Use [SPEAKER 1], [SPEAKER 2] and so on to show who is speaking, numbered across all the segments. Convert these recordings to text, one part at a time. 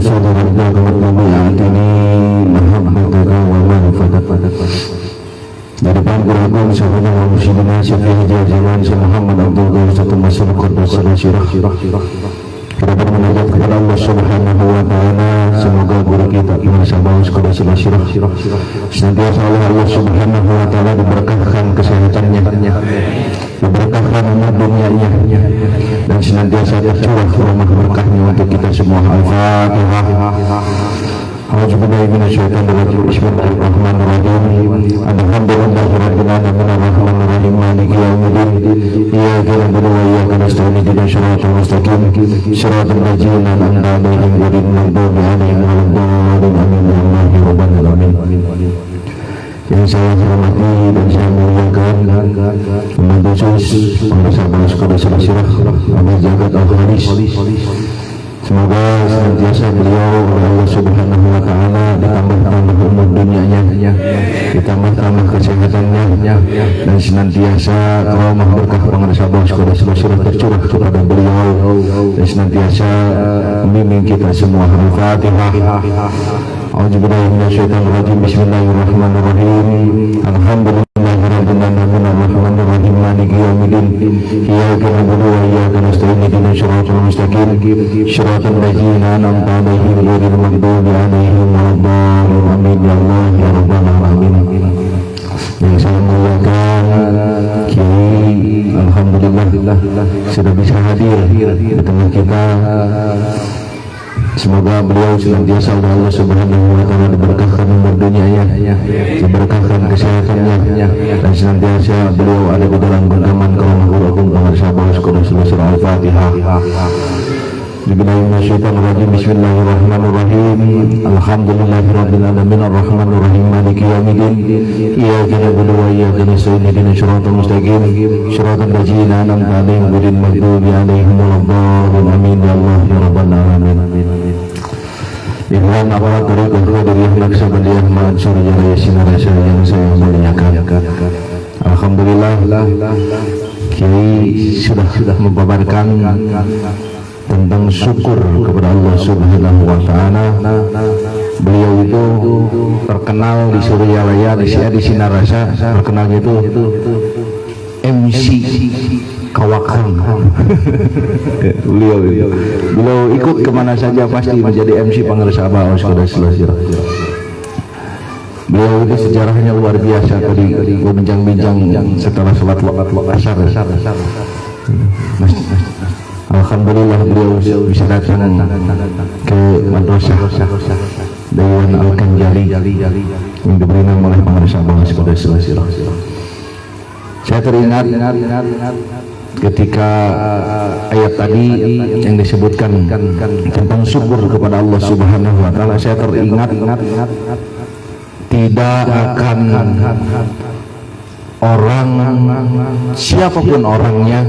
[SPEAKER 1] صدرك وطبيعتني محبتك ومعرفتك dari panggung sahabat wa muslimina syafi'i zaman Muhammad Abdul Ghani satu masyarakat qadasana syirah kita bermunajat kepada Allah Subhanahu wa taala. Semoga guru kita Imam Sabaus qadasana syirah senantiasa Allah Subhanahu wa taala diberkahkan kesehatannya, diberkahkan umur dunianya, dan senantiasa tercurah rahmat berkahnya untuk kita semua. Al-Fatihah. A'udzubillahi minasyaitonir rajim. Bismillahirrahmanirrahim. Alhamdulillahirabbil alamin arrahmanir rahim maliki yaumiddin. Iyyaka na'budu wa iyyaka nasta'in ihdinas siratal mustaqim siratal ladzina an'amta 'alaihim ghairil maghdubi 'alaihim waladdallin. Amin ya rabbal alamin. Yang saya hormati dan saya muliakan pembantu sus pengusaha Qadasana Syirah Abu Jagat Al-Khalis. Semoga senantiasa beliau oleh Allah Subhanahu wa taala ditambah-tambah umur dunianya, ditambah-tambah kesehatannya, dan senantiasa rahmat berkah pengarsa bos Qadasana Syirah tercurah kepada beliau, dan senantiasa membimbing kita semua. Al-Fatihah. A'udzubillahi minasyaitonir rajim. Bismillahirrahmanirrahim. Alhamdulillahirabbil alamin arrahmanir rahim maliki yaumiddin. Iyyaka na'budu wa iyyaka nasta'in ihdinas siratal mustaqim siratal ladzina an'amta 'alaihim ghairil maghdubi 'alaihim waladdallin. Amin ya Allah ya rabbal alamin. Yang saya muliakan Kiai, alhamdulillah sudah bisa hadir di tengah kita. Semoga beliau senantiasa oleh Allah Subhanahu wa taala diberkahkan umur dunianya, diberkahkan kesehatannya, dan senantiasa beliau ada di dalam genggaman kaum guru agung pengarsa baus Qadasana Syirah. Al-Fatihah. Bismillahirrahmanirrahim. Alhamdulillahirabbil alamin arrahmanir rahim maliki yaumiddin. Iyyaka na'budu wa iyyaka nasta'in ihdinas siratal mustaqim siratal ladzina an'amta 'alaihim ghairil maghdubi 'alaihim waladdallin. Amin ya Allah ya rabbal alamin. Ikhwan aparat tariqah Qadiriyah Naqsabandiyah Mansur Jaya Sinarasa yang saya muliakan. Alhamdulillah Kiai sudah membabarkan tentang syukur kepada Allah Subhanahu wa taala. Beliau itu terkenal di Suryalaya, di Sinarasa, terkenal itu MC Kawakang. Beliau ikut kemana saja pasti menjadi MC pengarsa baus Qadasana Syirah. Beliau itu sejarahnya luar biasa. Tadi bincang-bincang setelah sholat asar. Alhamdulillah beliau bisa datang ke madrasah Dewan Al-Kanjali yang diberi nama oleh pengarsa baus Qadasana Syirah. Saya teringat ketika ayat tadi yang disebutkan tentang syukur kepada Allah Subhanahu wa taala. Saya teringat tidak akan orang, siapapun orangnya,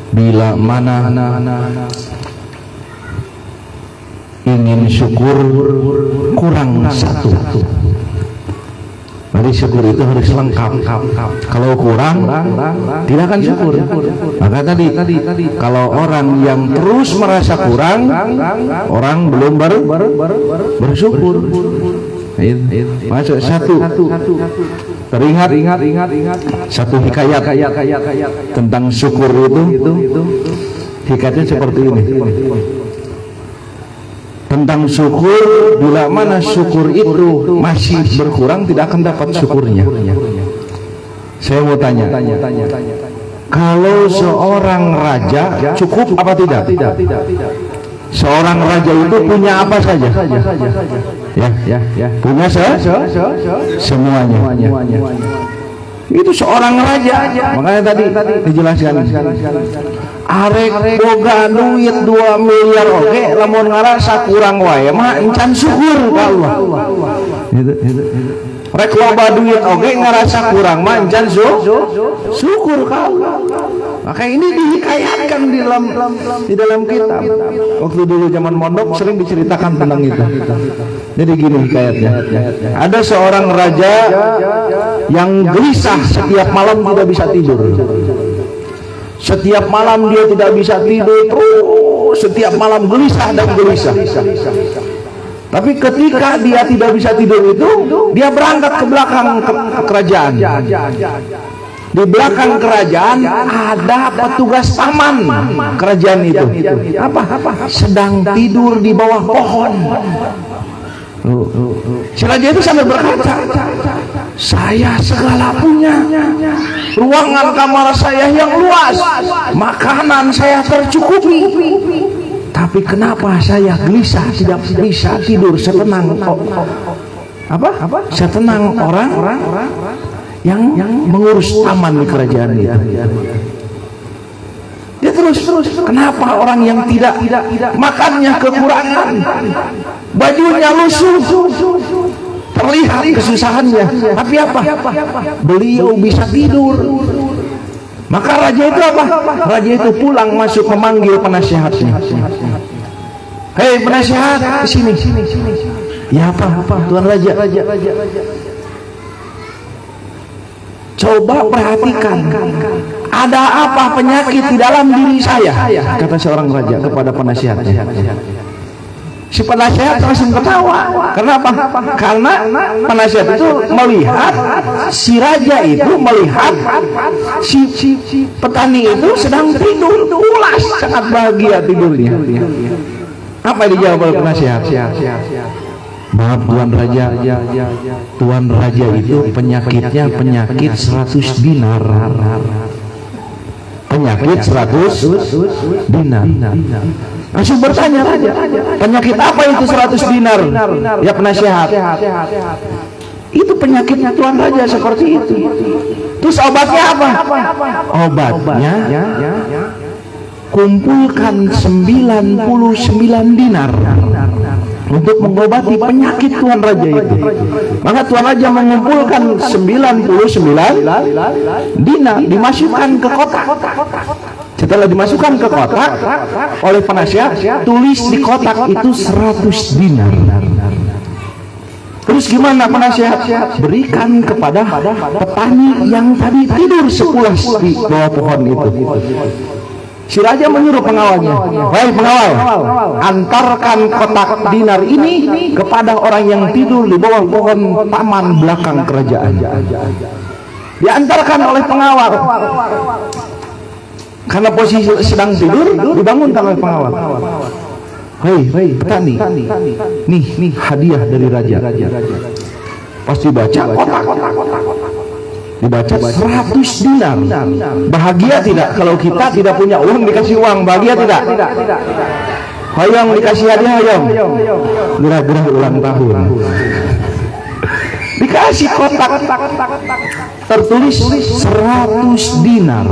[SPEAKER 1] bila mana ingin syukur kurang satu. Jadi syukur itu harus lengkap. Kalau kurang tidak akan syukur. Maka tadi kalau orang yang terus merasa kurang, orang belum bersyukur. Masuk satu. Teringat satu hikayat tentang syukur itu. Hikayatnya seperti ini. Tentang syukur, bila mana syukur itu masih berkurang, tidak akan dapat syukurnya. Saya mau tanya, kalau seorang raja cukup apa tidak? Seorang raja itu punya apa saja? Ya, punya semuanya. Itu seorang raja. Makanya tadi dijelaskan. Arek boga duit 2 miliar oke, lamun ngarasa kurang wae mah encan syukur ka Allah. Rek loba duit oke ngarasa kurang mah encan syukur ka Allah. Maka ini dihikayatkan di dalam kitab. Waktu dulu zaman mondok sering diceritakan tentang itu. Jadi gini hikayatnya. Ada seorang raja yang gelisah setiap malam tidak bisa tidur. Setiap malam dia tidak bisa tidur, terus
[SPEAKER 2] setiap malam gelisah dan gelisah. Tapi ketika dia tidak bisa tidur itu, dia berangkat ke belakang kerajaan. Di belakang kerajaan ada petugas taman kerajaan itu. Apa? Sedang tidur di bawah pohon. Si raja itu sambil berkata, saya segala punya, ruangan kamar saya yang luas, makanan saya tercukupi, tapi kenapa saya gelisah tidak bisa tidur setenang setenang orang yang mengurus taman di kerajaan itu. Dia terus, kenapa orang yang tidak makannya kekurangan, bajunya lusuh, terlihat kesusahannya, tapi apa? Beliau bisa tidur. Maka raja itu apa? Raja itu pulang masuk memanggil penasehatnya. Hei penasehat, sini. Ya apa? Tuan Raja. Coba perhatikan, ada apa penyakit di dalam diri saya? Kata seorang raja kepada penasihatnya. Si penasihat langsung ketawa. Kenapa? Karena penasihat itu melihat si raja itu melihat si petani itu sedang tidur pulas, sangat bahagia tidurnya. Apa yang dijawab oleh penasihat? Maaf Tuan Raja, Tuan Raja itu penyakitnya penyakit 100 dinar. Penyakit 100 dinar. Langsung bertanya raja, penyakit apa itu 100 dinar? Ya penasihat, itu penyakitnya Tuan Raja seperti itu. Terus obatnya apa? Obatnya kumpulkan 99 dinar untuk mengobati penyakit Tuan Raja itu. Maka Tuan Raja mengumpulkan 99 dinar, dimasukkan ke kotak. Setelah dimasukkan ke kotak oleh penasihat, tulis di kotak itu 100 dinar. Terus gimana penasihat? Berikan kepada petani yang tadi tidur sepulas di bawah pohon itu. Si raja menyuruh pengawalnya, "Hei pengawal, antarkan kotak dinar ini kepada orang yang tidur di bawah pohon taman belakang kerajaan." Diantarkan oleh pengawal. Karena posisi sedang tidur, dibangunkan oleh pengawal. Hei petani, nih hadiah dari raja. Pas dibaca kotak, dibaca 100 dinar. Bahagia tidak kalau kita tidak punya uang dikasih uang? Bahagia tidak? Hayang dikasih hadiah, hayang. Gerah-gerah ulang tahun. Dikasih kotak tertulis 100 dinar.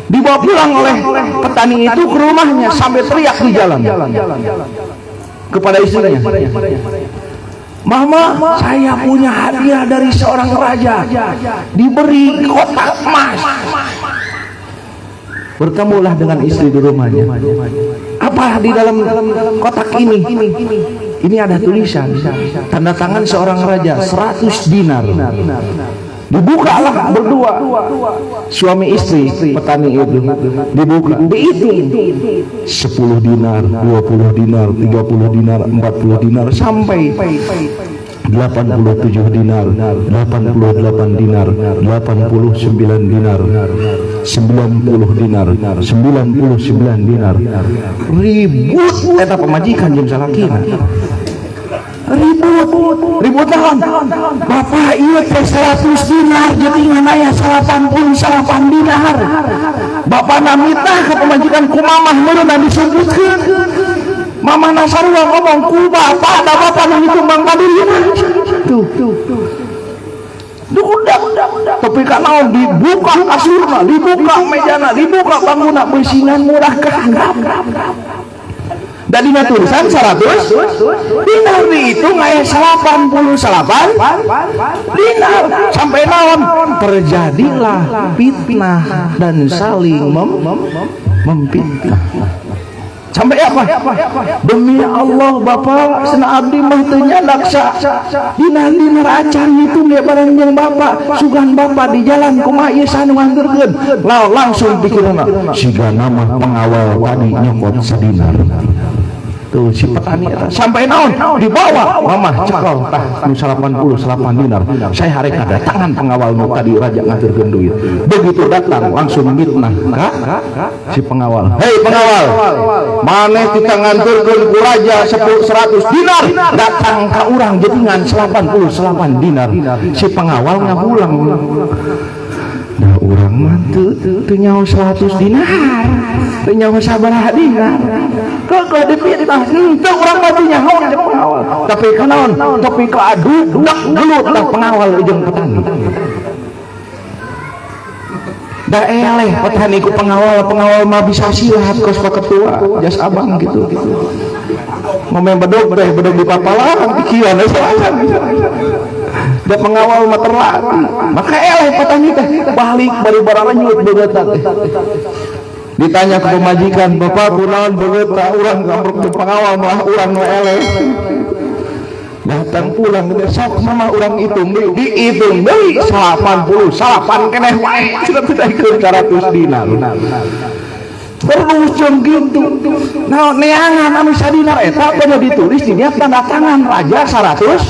[SPEAKER 2] Dibawa pulang oleh petani itu ke rumahnya sampai teriak di jalan kepada istrinya, "Mama, saya punya hadiah dari seorang raja, diberi kotak emas." Bertemulah dengan istri di rumahnya. Apa di dalam kotak ini? Ini ada tulisan tanda tangan seorang raja, 100 dinar. Dibukalah berdua suami istri petani itu, dibuka, dihitung 10 dinar, 20 dinar, 30 dinar, 40 dinar, sampai 87 dinar, 88 dinar, 89 dinar, 90 dinar, 99 dinar. Ribut eta pemajikan jeung salakina. Ribut naon? Bapak ieu teh 100 dinar jadi aya 88 dinar. Bapak namitah ka pemajikan ku mamah meureun disebutkeun. Mama nasarua ngomong ku bapak, da bapak nu ditumbang ka dirina. Tuh. Tapi ka naon dibuka kasurna, dibuka mejana, dibuka bangunan beusingan murah kehandap. Dan di tulisan 100 dinar dihitung aya 88 dinar. Sampai naon? Terjadilah fitnah dan saling memfitnah. Sampai apa? Demi Allah Bapak sana abdi mah teu nyalaksa dinar acan itu ge barang jeung Bapak sugan Bapak di jalan kumaha ieu sanu nganterkeun langsung pikiranna siga nama pengawal tadi nyokot sadinar tuh si petani sampai naon dibawa mamah cekal tah nu 88 dinar saya hari kedatangan pengawal nu tadi raja ngaturkeun duit begitu datang langsung mitnah si pengawal hei pengawal maneh kita nganturkeun ku raja 100 dinar datang ka urang jeutingan 88 dinar si pengawal ngahulang nah urang mah teu nyaho 100 dinar teu nyaho sabaraha dinar kok dipitnah teu urang mah teu nyaho pengawal tapi kanaon tapi kaadu dak gelut tah pengawal jeung petani da eleh petani ku pengawal mah bisa silat kos ka ketua jas abang gitu ngomong bedog di papalang pikiran da pengawal mah terlatih maka eleh petani teh balik bari bararanyut beungeut teh ditanya ke pemajikan bapak kunaon beungeut urang kamprok pengawal mah urang nu eleh datang pulang sok mama urang hitung dihitung deui 88 keneh wae sudah pitaikeun 100 dinar terus jeung kitu naon neangan anu sadinar eta pada ditulis di dia tanda tangan raja 100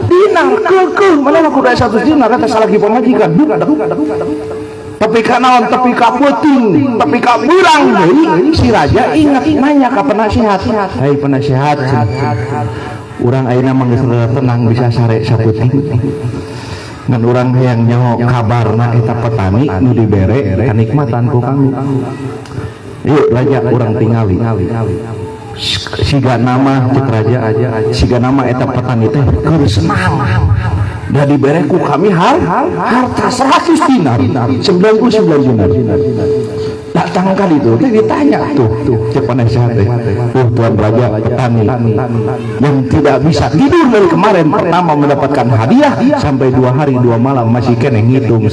[SPEAKER 2] dinar keukeuh mana kudu 100 dinar eta salagi pamajikan tapi kanaon tapi ka peuting tapi ka urang deui si raja ingat nanya ka penasihat hai penasihat urang ayeuna mah geus tenang bisa sare sapeuting ngan urang hayang nyaho kabarna eta petani nu dibere kanikmatan ku kanggo yuk raja urang tingali siga nama cek raja siga nama eta petani teh keur senang da dibere ku kami harta 100 dinar 99 dinar datang kali itu ditanya tuh cek penasihat teh tuan raja petani yang tidak bisa tidur dari kemarin pertama mendapatkan hadiah sampai 2 hari 2 malam masih kene ngitung 80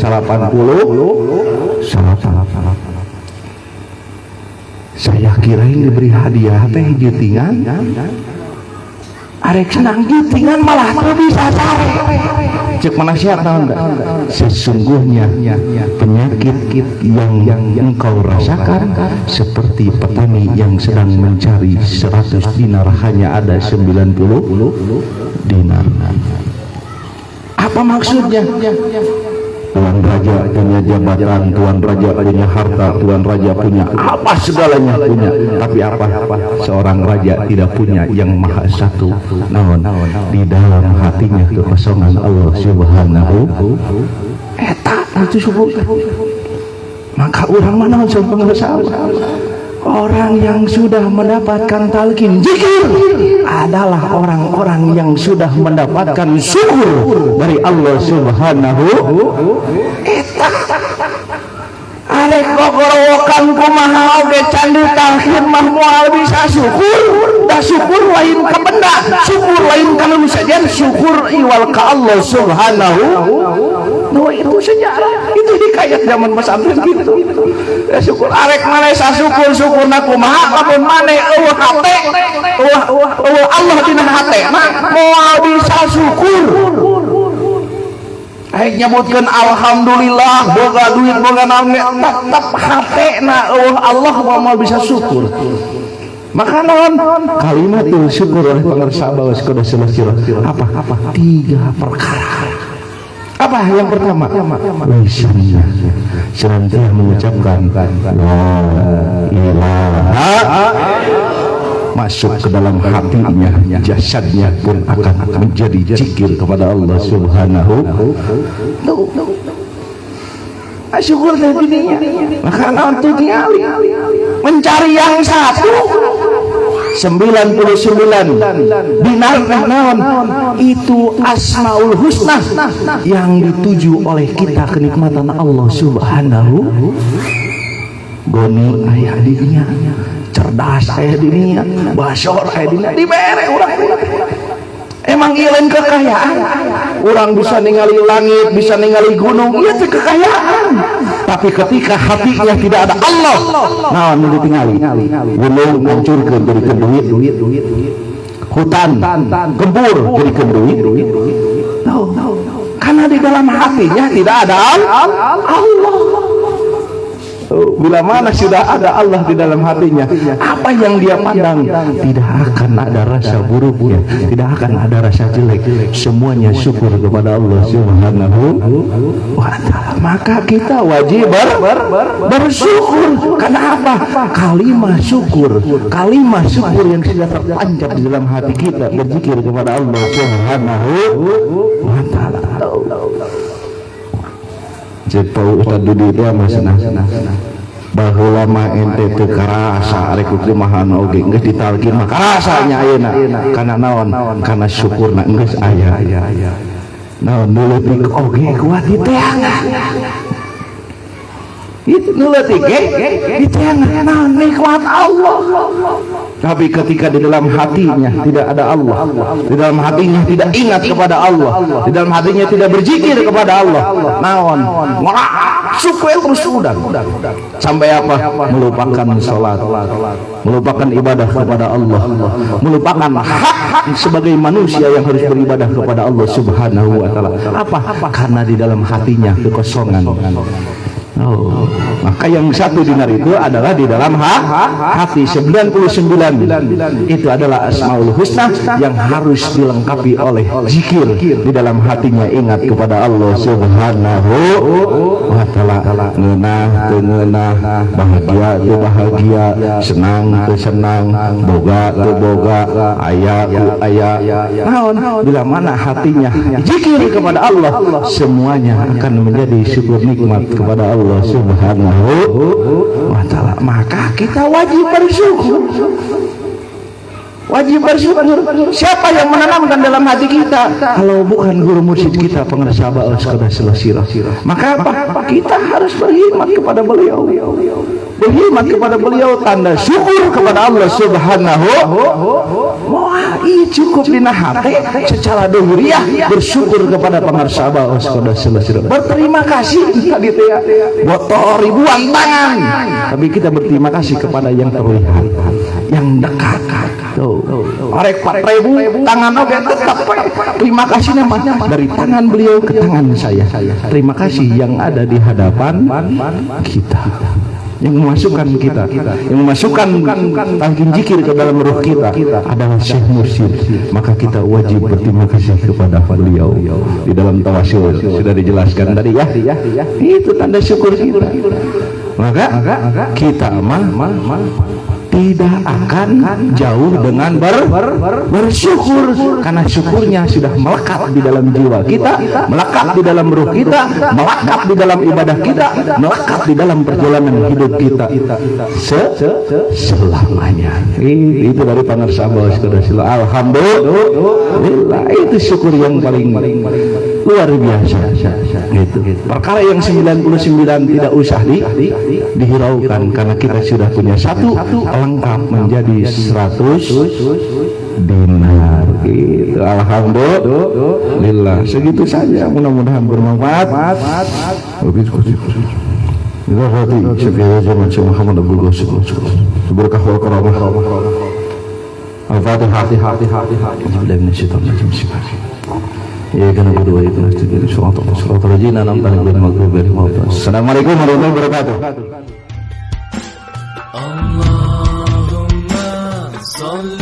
[SPEAKER 2] saya kirain diberi hadiah teh jutingan arek senang jutingan malah teu bisa sare cek penasihat tahu enggak sesungguhnya penyakit yang engkau rasakan seperti petani yang sedang mencari 100 dinar hanya ada 90 dinar apa maksudnya Tuan Raja punya jabatan, Tuan Raja punya harta, Tuan Raja punya apa segalanya punya, tapi apa seorang raja tidak punya yang maha satu naon di dalam hatinya kekosongan Allah Subhanahu eta itu subuh maka orang mana orang yang sudah mendapatkan talqin zikir adalah orang-orang yang sudah mendapatkan syukur dari Allah Subhanahu eta arek gogorowokan kumaha oge candi talqin mah moal bisa syukur da syukur lain ka benda syukur lain ka saja syukur iwal ka Allah Subhanahu itu sejarah itu hikayat zaman pesantren gitu ya syukur arek maneh sasyukur-syukurna kumaha lamun maneh eueuh hate eueuh Allah dina hatena moal bisa syukur aing nyebutkeun alhamdulillah boga duit boga naon tetep hatena eueuh Allah moal bisa syukur maka naon kalimatul syukur oleh pengersa bawas kudu selesai apa 3 perkara apa yang pertama lisannya senantiasa mengucapkan la ilaha masuk ke dalam hatinya jasadnya pun akan menjadi zikir kepada Allah Subhanahu syukur dari dunia maka untuk ningali mencari yang satu 99 dinar naon itu asmaul husna yang dituju oleh kita kenikmatan Allah Subhanahu goni aya dirinya cerdas aya dirinya basor aya dirinya dibere urang emang ieu lain kekayaan urang bisa ningali langit bisa ningali gunung ieu teh kekayaan Tapi ketika hatinya tidak ada Allah, nah nu ditingali gunung hancurkeun jadikeun duit, hutan gembur jadikeun duit. Karena di dalam hatinya tidak ada Allah. Bila mana sudah ada Allah di dalam hatinya, apa yang dia pandang tidak akan ada rasa buruknya, tidak akan ada rasa jelek, semuanya syukur kepada Allah Subhanahu wa ta'ala. Maka kita wajib bersyukur. Karena apa? Kalimat syukur yang sudah terpanjat di dalam hati kita, berzikir kepada Allah Subhanahu wa ta'ala. Cek Pak Ustaz Dudi itu masih baheula mah ente teu karasa rek kumaha oge geus ditalkin mah karasanya ayeuna kana naon kana syukurna geus aya naon leutik oge kuat di teangan itu leutik di teangan naon nikmat Allah. Tapi ketika di dalam hatinya tidak ada Allah, di dalam hatinya tidak ingat kepada Allah, di dalam hatinya tidak berzikir kepada Allah, naon sukuel terus udah sampai apa? Melupakan salat, melupakan ibadah kepada Allah, melupakan hak sebagai manusia yang harus beribadah kepada Allah Subhanahu wa ta'ala. Apa? Karena di dalam hatinya kekosongan. Maka yang 1 dinar itu adalah di dalam hati. 99 itu adalah Asmaul Husna yang harus dilengkapi oleh zikir di dalam hatinya, ingat kepada Allah Subhanahu wa ta'ala. Ngeunah teu ngeunah, bahagia teu bahagia, senang teu senang, boga teu boga, aya ku aya. Naon bila mana hatinya zikir kepada Allah, semuanya akan menjadi syukur nikmat kepada Allah Subhanahu wa ta'ala. Maka kita wajib bersyukur. Siapa yang menanamkan dalam hati kita kalau bukan guru mursyid kita, pengerasa ba'al sekadar selasirah? Maka apa? Kita harus berkhidmat kepada beliau, tanda syukur kepada Allah Subhanahu wa ta'ala. Cukup dina hati secara dohuriyah bersyukur kepada pengerasa ba'al sekadar selasirah. Berterima kasih tadi teh botol ribuan tangan, tapi kita berterima kasih kepada yang terlihat, yang dekat. Orek 4.000 tangan oke tetap terima kasih dari tangan beliau ke tangan saya. Terima kasih yang ada di hadapan kita, yang memasukkan kita, yang memasukkan tangkin zikir ke dalam ruh kita adalah Syekh Mursyid. Maka kita wajib berterima kasih kepada beliau. Di dalam tawasul sudah dijelaskan tadi ya, itu tanda syukur kita. Maka kita tidak akan jauh dengan bersyukur, karena syukurnya sudah melekat di dalam jiwa kita, melekat di dalam ruh kita, melekat di dalam ibadah kita, melekat di dalam perjalanan hidup kita selamanya. Itu dari pengersa bawah sekadar sila. Alhamdulillah, itu syukur yang paling luar biasa. Itu perkara yang 99 tidak usah dihiraukan, karena kita sudah punya satu lengkap menjadi 100 dinar gitu. Alhamdulillah, segitu saja, mudah-mudahan bermanfaat. Kita hati sekian zaman Muhammad Abdul Qasim berkah wal karamah. Al-Fatihah. Alhamdulillah minasyaitonir rajim. Ya kana berdua itu nastaqbil shiratal ladzina an'amta alaihim maghdubi alaihim waladdallin. Assalamualaikum warahmatullahi wabarakatuh. Allahumma shalli